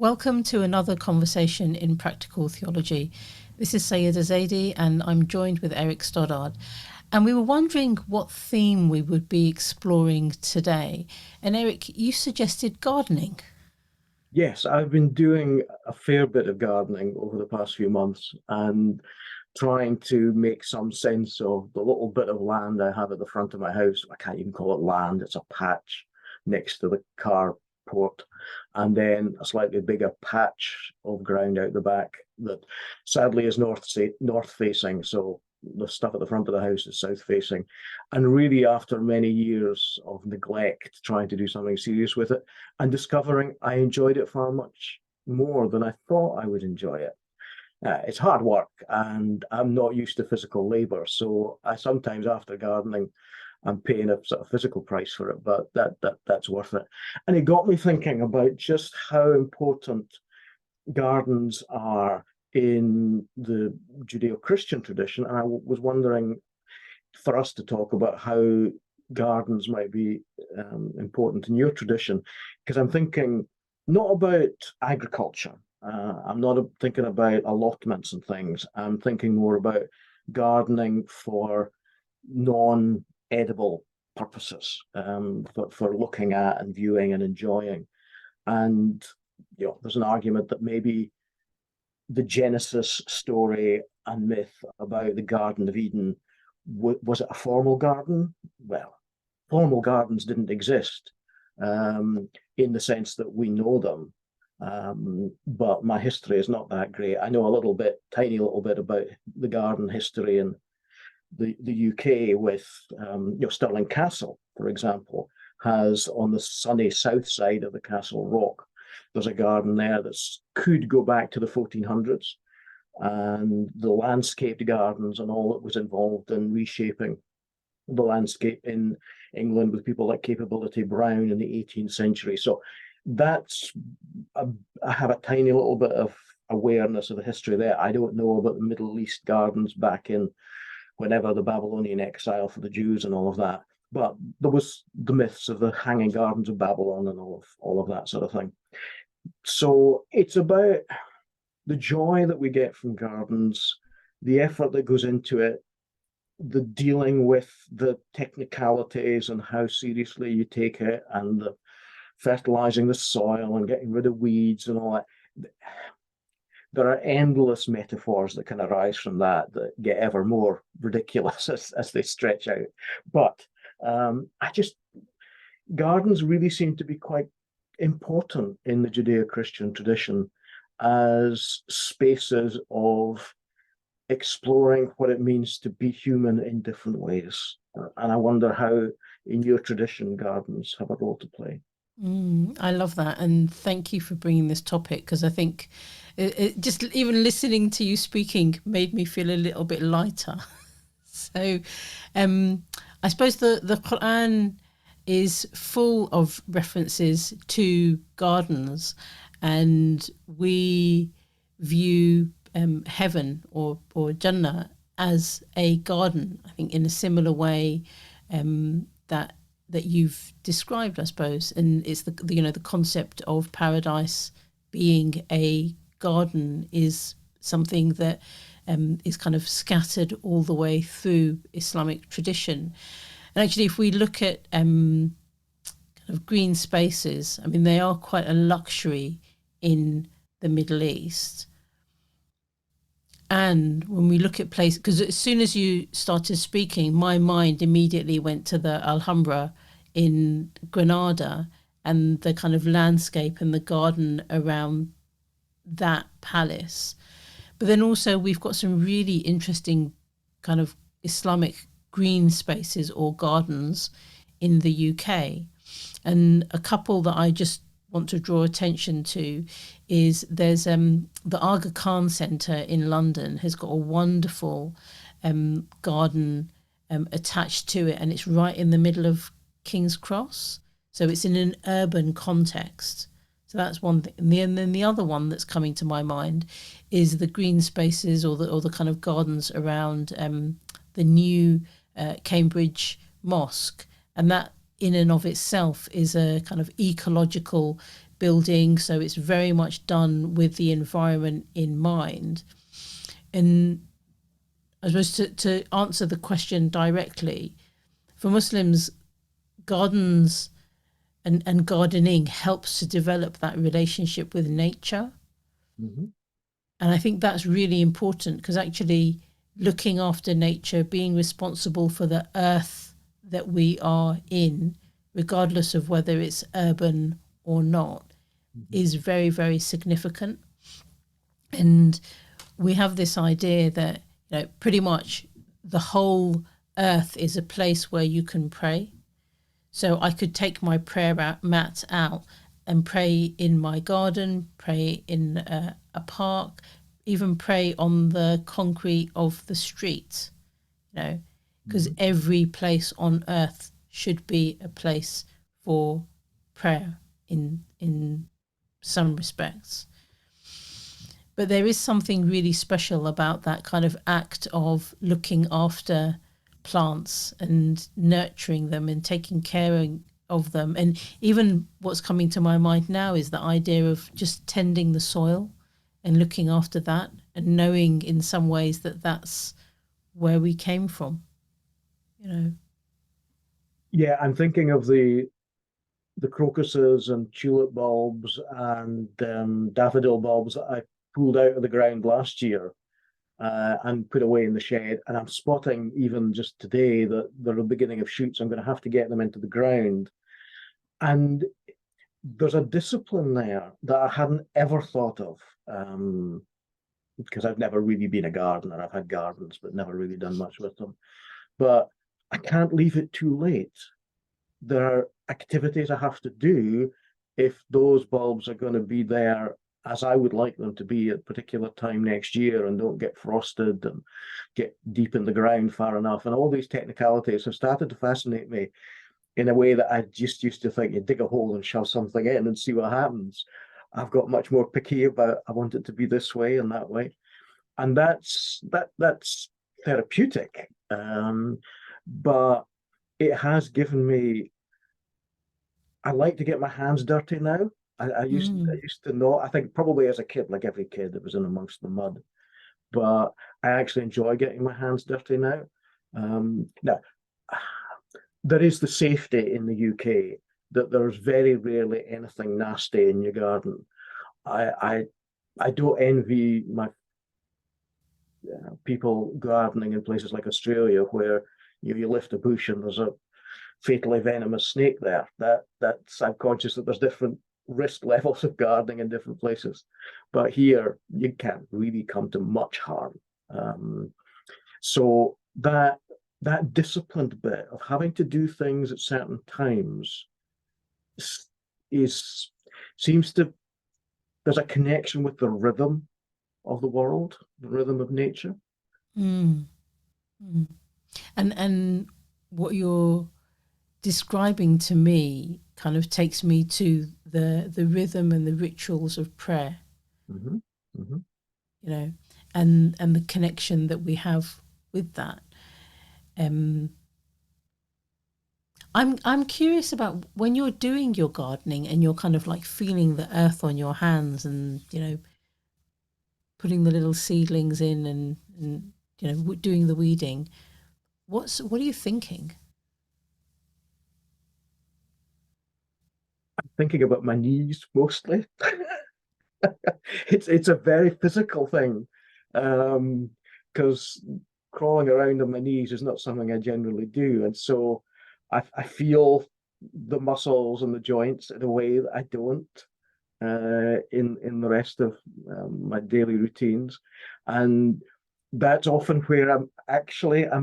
Welcome to another conversation in practical theology. This is Sayyiddah Zaidi, and I'm joined with Eric Stoddart. And we were wondering what theme we would be exploring today. And Eric, you suggested gardening. Yes, I've been doing a fair bit of gardening over the past few months and trying to make some sense of the little bit of land I have at the front of my house. I can't even call it land, it's a patch next to the carport, and then a slightly bigger patch of ground out the back that sadly is north facing. So the stuff at the front of the house is south facing. And really, after many years of neglect, trying to do something serious with it and discovering I enjoyed it far much more than I thought I would enjoy it. It's hard work and I'm not used to physical labor. So I sometimes, after gardening, I'm paying a sort of physical price for it, but that's worth it. And it got me thinking about just how important gardens are in the Judeo-Christian tradition. And I was wondering for us to talk about how gardens might be important in your tradition, because I'm thinking not about agriculture. I'm not thinking about allotments and things. I'm thinking more about gardening for non-edible purposes, for looking at and viewing and enjoying. And there's an argument that maybe the Genesis story and myth about the Garden of Eden, was it a formal garden? Well, formal gardens didn't exist in the sense that we know them. But my history is not that great. I know a little bit, tiny little bit about the garden history in the UK with Stirling Castle, for example, has on the sunny south side of the castle rock, there's a garden there that could go back to the 1400s, and the landscaped gardens and all that was involved in reshaping the landscape in England with people like Capability Brown in the 18th century. So I have a tiny little bit of awareness of the history there. I don't know about the Middle East gardens back in whenever the Babylonian exile for the Jews and all of that. But there was the myths of the hanging gardens of Babylon and all of that sort of thing. So it's about the joy that we get from gardens, the effort that goes into it, the dealing with the technicalities and how seriously you take it, and the fertilizing the soil and getting rid of weeds and all that. There are endless metaphors that can arise from that get ever more ridiculous as they stretch out. But gardens really seem to be quite important in the Judeo-Christian tradition as spaces of exploring what it means to be human in different ways. And I wonder how, in your tradition, gardens have a role to play. I love that, and thank you for bringing this topic, because I think it just even listening to you speaking made me feel a little bit lighter. So I suppose the Quran is full of references to gardens, and we view heaven or Jannah as a garden, I think, in a similar way that you've described, I suppose. And it's the concept of paradise being a garden is something that is kind of scattered all the way through Islamic tradition. And actually, if we look at kind of green spaces, I mean, they are quite a luxury in the Middle East. And when we look at places, because as soon as you started speaking, my mind immediately went to the Alhambra in Granada and the kind of landscape and the garden around that palace. But then also we've got some really interesting kind of Islamic green spaces or gardens in the UK. And a couple that I just want to draw attention to is there's the Aga Khan Centre in London has got a wonderful garden attached to it, and it's right in the middle of King's Cross, so it's in an urban context. So that's one thing. And then the other one that's coming to my mind is the green spaces or the kind of gardens around the new Cambridge Mosque, and that in and of itself is a kind of ecological building, so it's very much done with the environment in mind. And I suppose to answer the question directly, for Muslims, gardens and gardening helps to develop that relationship with nature. Mm-hmm. And I think that's really important, because actually looking after nature, being responsible for the earth that we are in, regardless of whether it's urban or not, Mm-hmm. is very, very significant. And we have this idea that, pretty much the whole earth is a place where you can pray. So I could take my prayer mat out and pray in my garden, pray in a park, even pray on the concrete of the street, because Mm-hmm. every place on earth should be a place for prayer in some respects. But there is something really special about that kind of act of looking after plants and nurturing them and taking care of them. And even what's coming to my mind now is the idea of just tending the soil and looking after that, and knowing in some ways that that's where we came from, Yeah, I'm thinking of the crocuses and tulip bulbs and daffodil bulbs that I pulled out of the ground last year and put away in the shed. And I'm spotting even just today that they're the beginning of shoots. I'm going to have to get them into the ground. And there's a discipline there that I hadn't ever thought of, because I've never really been a gardener. I've had gardens, but never really done much with them. But I can't leave it too late. There are activities I have to do if those bulbs are going to be there as I would like them to be at a particular time next year, and don't get frosted and get deep in the ground far enough. And all these technicalities have started to fascinate me in a way that I just used to think you dig a hole and shove something in and see what happens. I've got much more picky about, I want it to be this way and that way. And that's therapeutic. But it has given me, I like to get my hands dirty now. I used to not. I think probably as a kid, like every kid that was in amongst the mud. But I actually enjoy getting my hands dirty now. Now, there is the safety in the UK that there's very rarely anything nasty in your garden. I don't envy my people gardening in places like Australia, where you lift a bush and there's a fatally venomous snake there. That's, I'm conscious that there's different risk levels of gardening in different places, but here you can't really come to much harm. So that disciplined bit of having to do things at certain times seems to, there's a connection with the rhythm of the world, the rhythm of nature. Mm. Mm. And what you're describing to me kind of takes me to the rhythm and the rituals of prayer, Mm-hmm. Mm-hmm. And the connection that we have with that. I'm curious about when you're doing your gardening and you're kind of like feeling the earth on your hands, and putting the little seedlings in, and doing the weeding. What are you thinking? Thinking about my knees mostly. It's a very physical thing, because crawling around on my knees is not something I generally do, and so I feel the muscles and the joints in a way that I don't in the rest of my daily routines, and that's often where I'm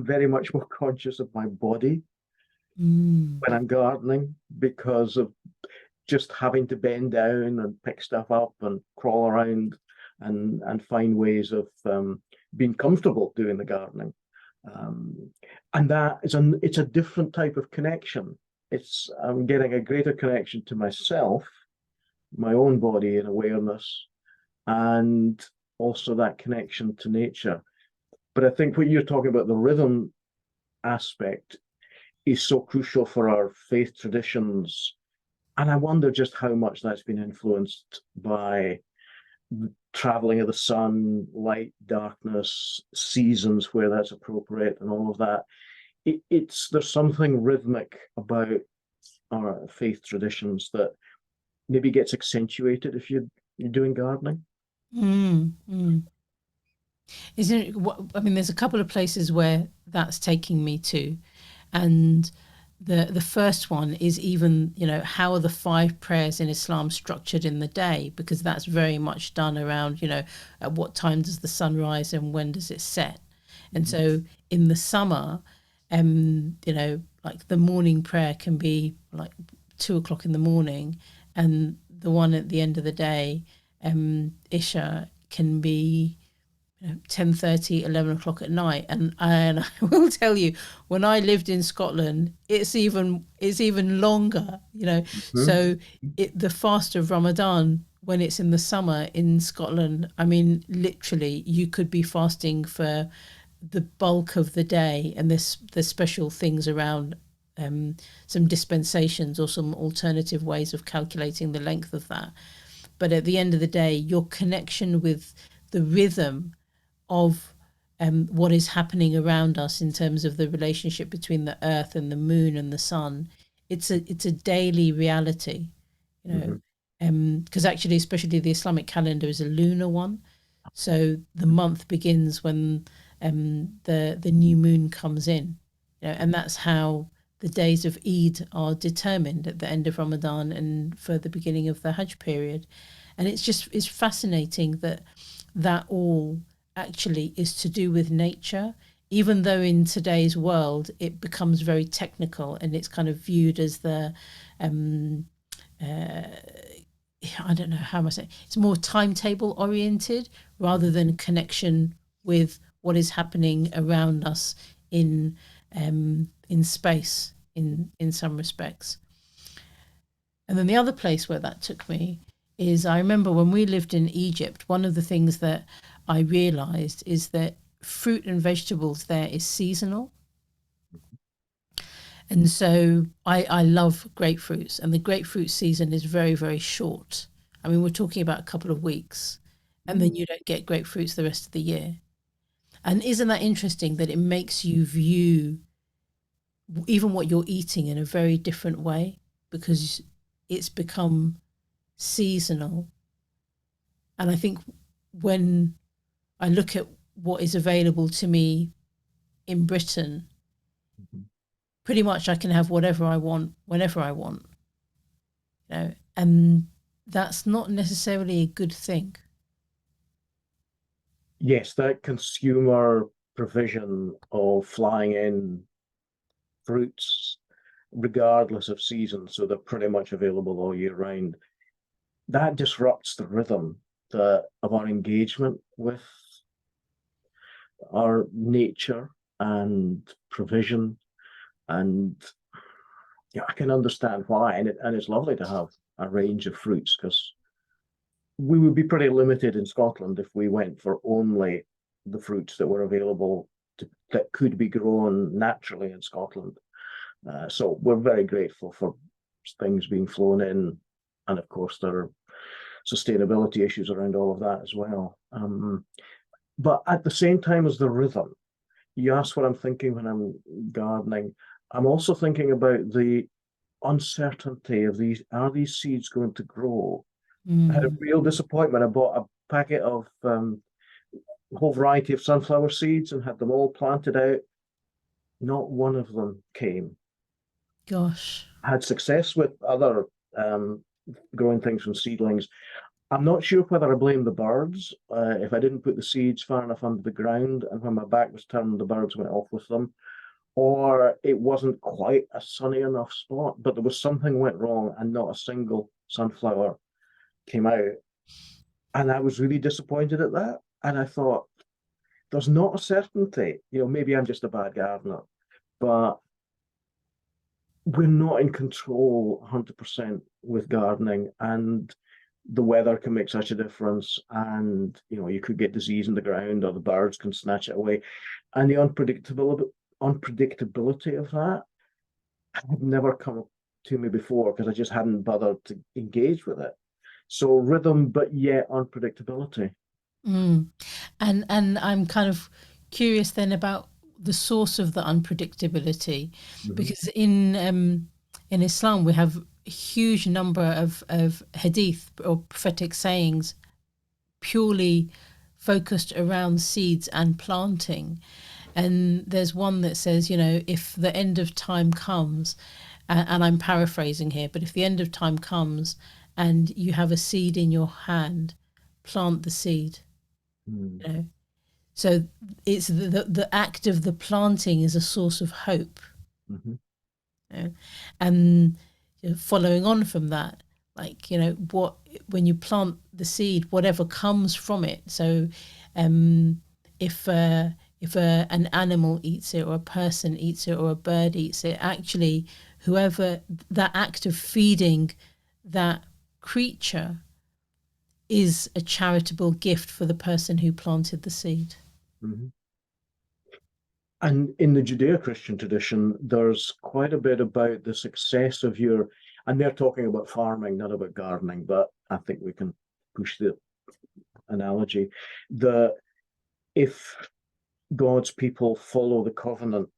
very much more conscious of my body when I'm gardening, because of just having to bend down and pick stuff up and crawl around and find ways of being comfortable doing the gardening. And that is it's a different type of connection. I'm getting a greater connection to myself, my own body and awareness, and also that connection to nature. But I think what you're talking about, the rhythm aspect, is so crucial for our faith traditions And I wonder just how much that's been influenced by the traveling of the sun, light, darkness, seasons where that's appropriate, and all of that. It's there's something rhythmic about our faith traditions that maybe gets accentuated if you're doing gardening. Mm, mm. Isn't it, I mean, there's a couple of places where that's taking me to, and the first one is even, how are the five prayers in Islam structured in the day? Because that's very much done around, at what time does the sun rise and when does it set? And Mhm. so in the summer, like the morning prayer can be like 2 o'clock in the morning, and the one at the end of the day, Isha, can be 10:30, 11 o'clock at night. And I will tell you, when I lived in Scotland, it's even longer, Mhm. so the fast of Ramadan, when it's in the summer in Scotland, I mean, literally you could be fasting for the bulk of the day, and there's special things around, some dispensations or some alternative ways of calculating the length of that. But at the end of the day, your connection with the rhythm of, what is happening around us in terms of the relationship between the earth and the moon and the sun, it's a daily reality, you know. Mhm. Because actually, especially the Islamic calendar is a lunar one, so the month begins when, the new moon comes in, and that's how the days of Eid are determined at the end of Ramadan and for the beginning of the Hajj period. And it's fascinating that all actually is to do with nature, even though in today's world it becomes very technical and it's kind of viewed as the, um, uh, I don't know how am I saying, it's more timetable oriented rather than connection with what is happening around us in space in some respects. And then the other place where that took me is, I remember when we lived in Egypt, one of the things that I realized is that fruit and vegetables there is seasonal. And so I love grapefruits, and the grapefruit season is very, very short. I mean, we're talking about a couple of weeks, and then you don't get grapefruits the rest of the year. And isn't that interesting that it makes you view even what you're eating in a very different way, because it's become seasonal. And I think when I look at what is available to me in Britain, Mhm. pretty much I can have whatever I want whenever I want, and that's not necessarily a good thing. Yes, that consumer provision of flying in fruits, regardless of season, so they're pretty much available all year round. That disrupts the rhythm of our engagement with our nature and provision. And yeah, I can understand why. And it's lovely to have a range of fruits, because we would be pretty limited in Scotland if we went for only the fruits that were available that could be grown naturally in Scotland. So we're very grateful for things being flown in. And of course, there are sustainability issues around all of that as well. But at the same time as the rhythm, you asked what I'm thinking when I'm gardening. I'm also thinking about the uncertainty of these. Are these seeds going to grow? I had a Mm, real disappointment. I bought a packet of a whole variety of sunflower seeds and had them all planted out. Not one of them came. gosh. I had success with other um, growing things from seedlings. I'm not sure whether I blame the birds. If I didn't put the seeds far enough under the ground, and when my back was turned, the birds went off with them, or it wasn't quite a sunny enough spot, but there was something went wrong and not a single sunflower came out. And I was really disappointed at that. And I thought, there's not a certainty. Maybe I'm just a bad gardener, but we're not in control 100% with gardening. And the weather can make such a difference. And, you could get disease in the ground, or the birds can snatch it away. And the unpredictability of that had never come to me before because I just hadn't bothered to engage with it. So rhythm, but yet unpredictability. Mm. And I'm kind of curious then about the source of the unpredictability, Mm-hmm. because in Islam we have a huge number of hadith or prophetic sayings purely focused around seeds and planting. And there's one that says, if the end of time comes, and I'm paraphrasing here, but if the end of time comes and you have a seed in your hand, plant the seed. Mm. You know, so it's the act of the planting is a source of hope. Mm-hmm. You know? And following on from that, like what when you plant the seed, whatever comes from it. So if an animal eats it, or a person eats it, or a bird eats it, actually whoever, that act of feeding that creature is a charitable gift for the person who planted the seed. Mm-hmm. And in the Judeo-Christian tradition, there's quite a bit about the success of and they're talking about farming, not about gardening, but I think we can push the analogy. If God's people follow the covenant,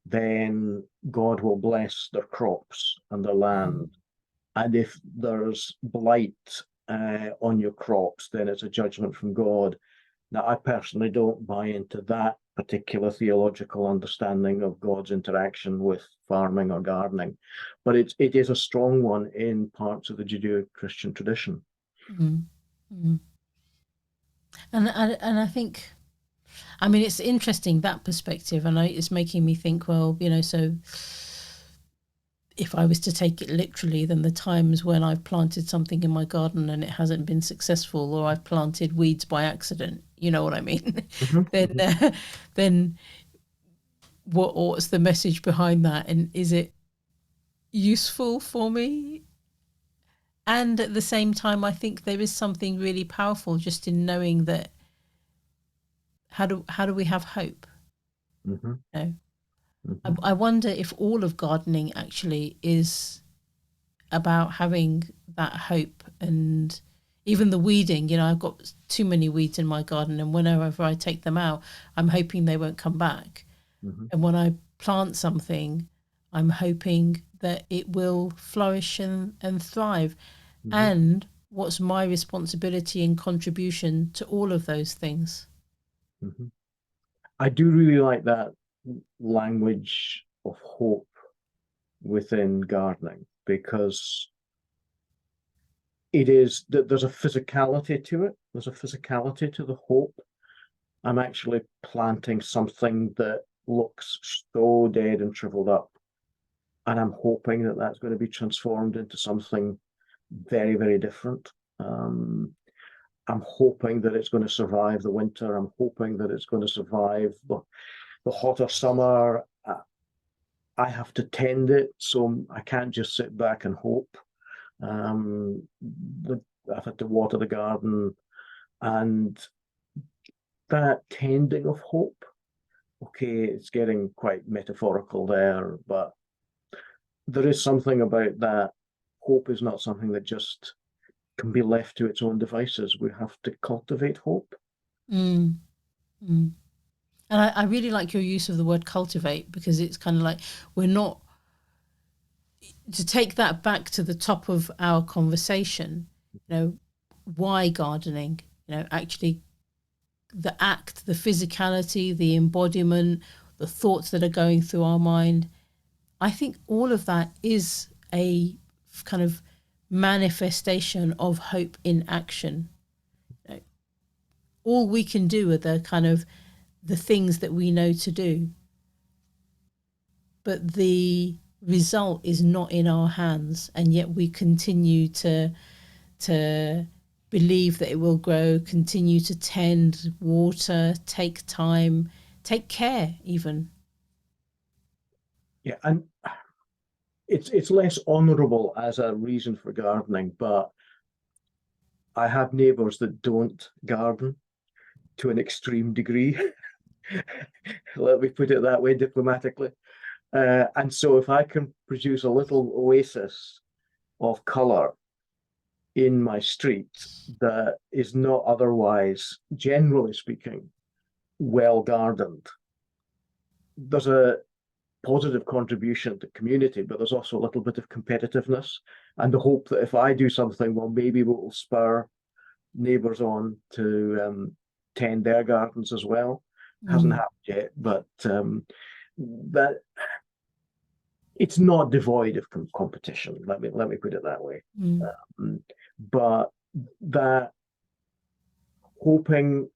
then God will bless their crops and their land. And if there's blight on your crops, then it's a judgment from God. Now, I personally don't buy into that particular theological understanding of God's interaction with farming or gardening, but it is a strong one in parts of the Judeo-Christian tradition. Mm-hmm. Mm-hmm. And I think, I mean, it's interesting, that perspective, and it's making me think, well, so if I was to take it literally, then the times when I've planted something in my garden and it hasn't been successful, or I've planted weeds by accident, you know what I mean? Mm-hmm. Then what's the message behind that, and is it useful for me? And at the same time, I think there is something really powerful just in knowing that how do we have hope? Mm-hmm. You know? Mm-hmm. I wonder if all of gardening actually is about having that hope. And even the weeding, I've got too many weeds in my garden, and whenever I take them out, I'm hoping they won't come back. Mm-hmm. And when I plant something, I'm hoping that it will flourish and thrive. Mm-hmm. And what's my responsibility and contribution to all of those things? Mm-hmm. I do really like that language of hope within gardening, because there's a physicality to it. There's a physicality to the hope. I'm actually planting something that looks so dead and shriveled up, and I'm hoping that that's going to be transformed into something very, very different. I'm hoping that it's going to survive the winter. I'm hoping that it's going to survive the hotter summer. I have to tend it, so I can't just sit back and hope. I've had to water the garden, and that tending of hope. Okay, it's getting quite metaphorical there, but there is something about that. Hope is not something that just can be left to its own devices. We have to cultivate hope. Mm, mm. And I really like your use of the word cultivate, because it's kind of like, we're not, to take that back to the top of our conversation, why gardening? Actually, the act, the physicality, the embodiment, the thoughts that are going through our mind. I think all of that is a kind of manifestation of hope in action. All we can do are the things that we know to do, but the result is not in our hands, and yet we continue to believe that it will grow, continue to tend, water, take time, take care even. Yeah, and it's less honourable as a reason for gardening, but I have neighbours that don't garden to an extreme degree. Let me put it that way diplomatically. And so if I can produce a little oasis of color in my street that is not otherwise, generally speaking, well gardened, there's a positive contribution to community, but there's also a little bit of competitiveness and the hope that if I do something, well, maybe it will spur neighbours on to tend their gardens as well. Hasn't happened yet, but that it's not devoid of competition. Let me put it that way. But that hoping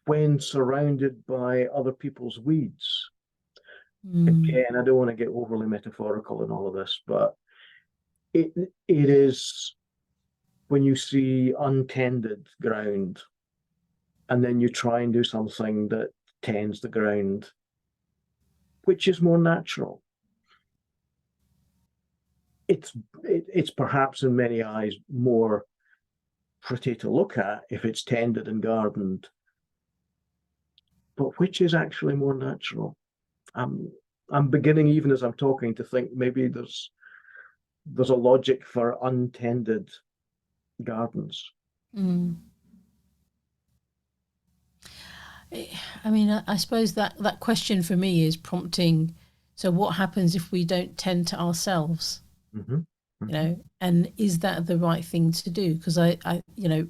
when surrounded by other people's weeds. Again, I don't want to get overly metaphorical in all of this, but it is when you see untended ground and then you try and do something that tends the ground, which is more natural. It's perhaps in many eyes more pretty to look at if it's tended and gardened, but which is actually more natural? I'm beginning, even as I'm talking, to think maybe there's a logic for untended gardens. I mean, I suppose that question for me is prompting. So, what happens if we don't tend to ourselves? You know, and is that the right thing to do? Because I you know,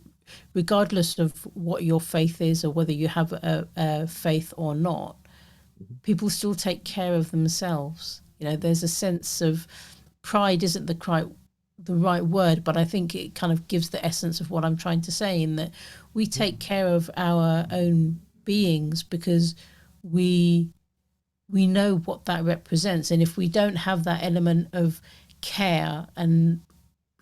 regardless of what your faith is or whether you have a faith or not, people still take care of themselves. You know, there's a sense of pride isn't the right word, but I think it kind of gives the essence of what I'm trying to say, in that we take care of our own beings because we know what that represents. And if we don't have that element of care, and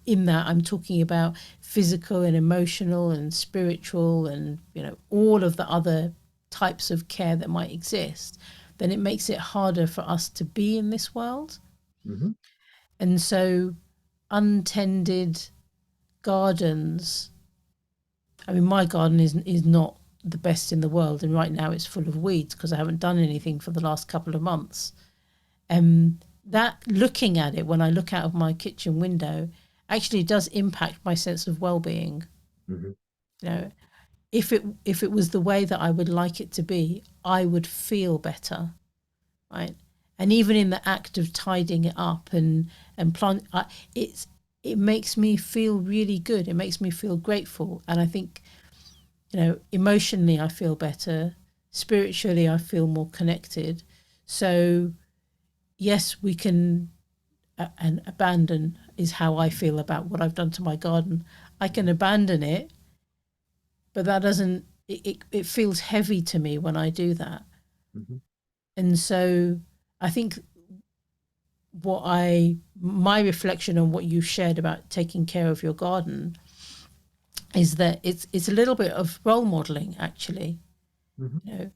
in that I'm talking about physical and emotional and spiritual and, you know, all of the other types of care that might exist, then it makes it harder for us to be in this world. And so untended gardens, I mean, my garden is not the best in the world, and right now it's full of weeds because I haven't done anything for the last couple of months. That, looking at it when I look out of my kitchen window, actually does impact my sense of well-being. You know, if it was the way that I would like it to be, I would feel better, right? And even in the act of tidying it up and plant, it makes me feel really good. It makes me feel grateful, and I think, you know, emotionally I feel better, spiritually I feel more connected. So yes, we can, and abandon is how I feel about what I've done to my garden. I can abandon it, but that doesn't, it feels heavy to me when I do that. And so I think my reflection on what you shared about taking care of your garden is that it's a little bit of role modeling, actually. You know,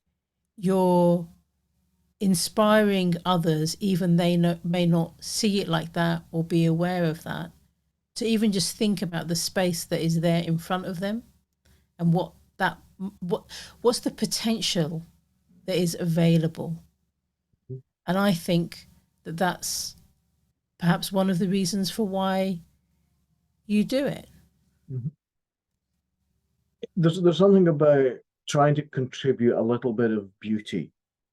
you're inspiring others, even they may not see it like that or be aware of that, to even just think about the space that is there in front of them and what's the potential that is available. And I think that that's perhaps one of the reasons for why you do it. There's something about trying to contribute a little bit of beauty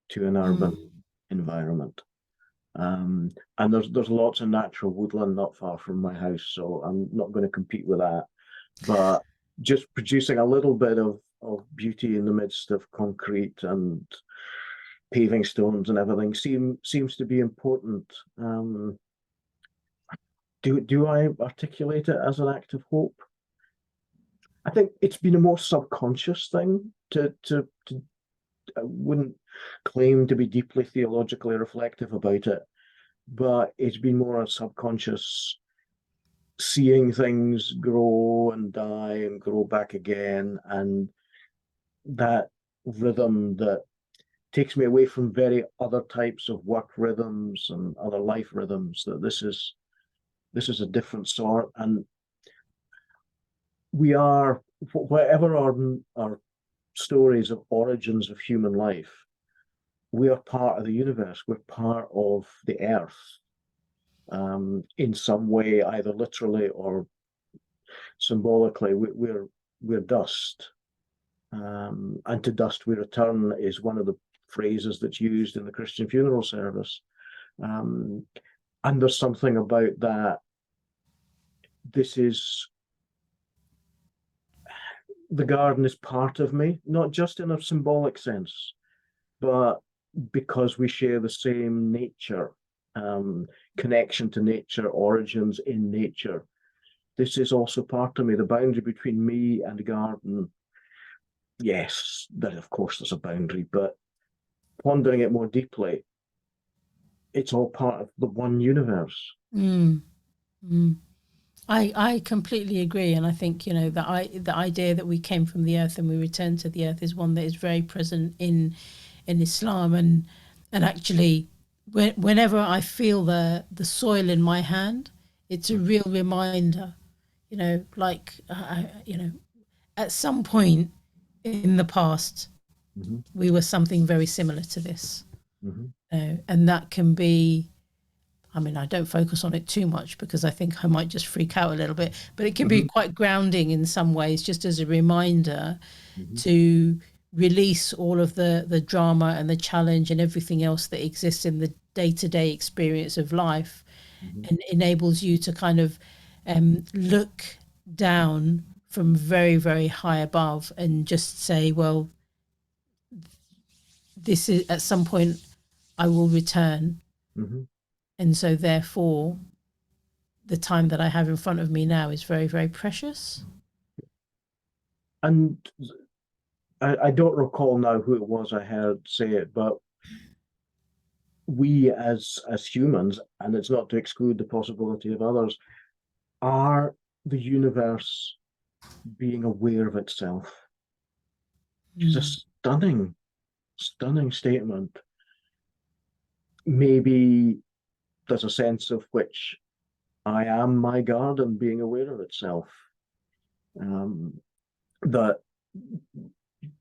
to an urban environment. And there's lots of natural woodland not far from my house, so I'm not going to compete with that. But just producing a little bit of beauty in the midst of concrete and paving stones and everything seems to be important. Do I articulate it as an act of hope? I think it's been a more subconscious thing to I wouldn't claim to be deeply theologically reflective about it, but it's been more a subconscious seeing things grow and die and grow back again, and that rhythm that takes me away from very other types of work rhythms and other life rhythms, that this is a different sort. And we are, whatever our stories of origins of human life, we are part of the universe. We're part of the earth, in some way, either literally or symbolically. We're dust, and to dust we return is one of the phrases that's used in the Christian funeral service. And there's something about that. This is the garden is part of me, not just in a symbolic sense, but because we share the same nature, connection to nature, origins in nature. This is also part of me. The boundary between me and the garden, yes, there, of course, there's a boundary, but pondering it more deeply, it's all part of the one universe. Mm. Mm. I completely agree, and I think, you know, the idea that we came from the earth and we return to the earth is one that is very present in Islam, and actually, whenever I feel the soil in my hand, it's a real reminder, you know, like you know, at some point in the past, Mm-hmm. we were something very similar to this, Mm-hmm. and that can be. I mean, I don't focus on it too much because I think I might just freak out a little bit, but it can be Mm-hmm. quite grounding in some ways, just as a reminder Mm-hmm. to release all of the drama and the challenge and everything else that exists in the day-to-day experience of life, Mm-hmm. and enables you to kind of look down from very, very high above and just say, well, this is at some point I will return. Mm-hmm. And so therefore the time that I have in front of me now is very, very precious. And I don't recall now who it was I heard say it, but we as humans, and it's not to exclude the possibility of others, are the universe being aware of itself. It's a stunning, stunning statement. Maybe there's a sense of which I am my garden being aware of itself. That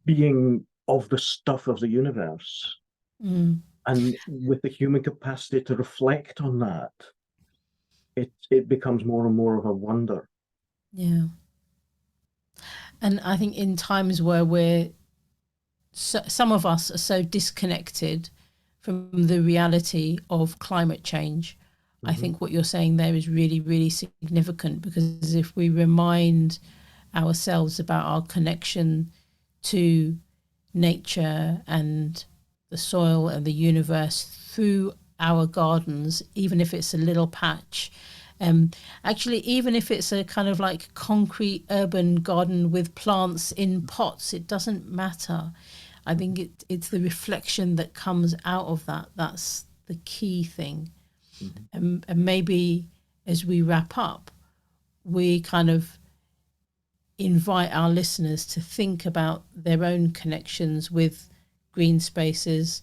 being of the stuff of the universe, and with the human capacity to reflect on that, it becomes more and more of a wonder. Yeah. And I think in times where some of us are so disconnected from the reality of climate change, I Mm-hmm. think what you're saying there is really, really significant, because if we remind ourselves about our connection to nature and the soil and the universe through our gardens, even if it's a little patch, actually, even if it's a kind of like concrete urban garden with plants in pots, it doesn't matter. I think it's the reflection that comes out of that that's the key thing. Mm-hmm. And maybe as we wrap up, we kind of invite our listeners to think about their own connections with green spaces,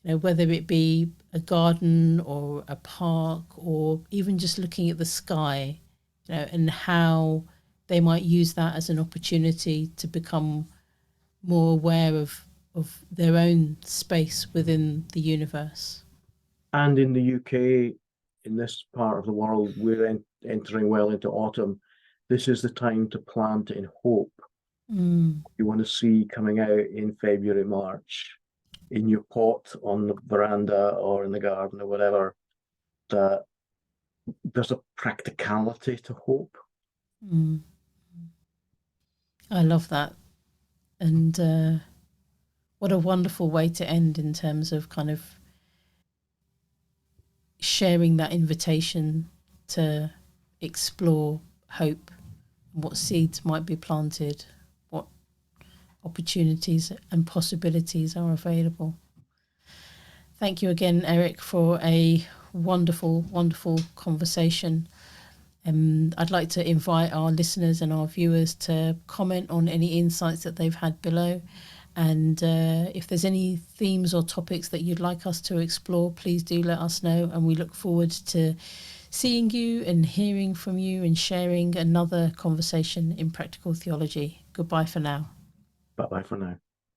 you know, whether it be a garden or a park or even just looking at the sky, you know, and how they might use that as an opportunity to become more aware of their own space within the universe. And in the UK, in this part of the world, we're entering well into autumn. This is the time to plant in hope. You want to see coming out in February, March, in your pot on the veranda or in the garden or whatever, that there's a practicality to hope. I love that. And what a wonderful way to end in terms of kind of sharing that invitation to explore hope, what seeds might be planted, what opportunities and possibilities are available. Thank you again, Eric, for a wonderful, wonderful conversation. I'd like to invite our listeners and our viewers to comment on any insights that they've had below. And if there's any themes or topics that you'd like us to explore, please do let us know. And we look forward to seeing you and hearing from you and sharing another conversation in practical theology. Goodbye for now. Bye bye for now.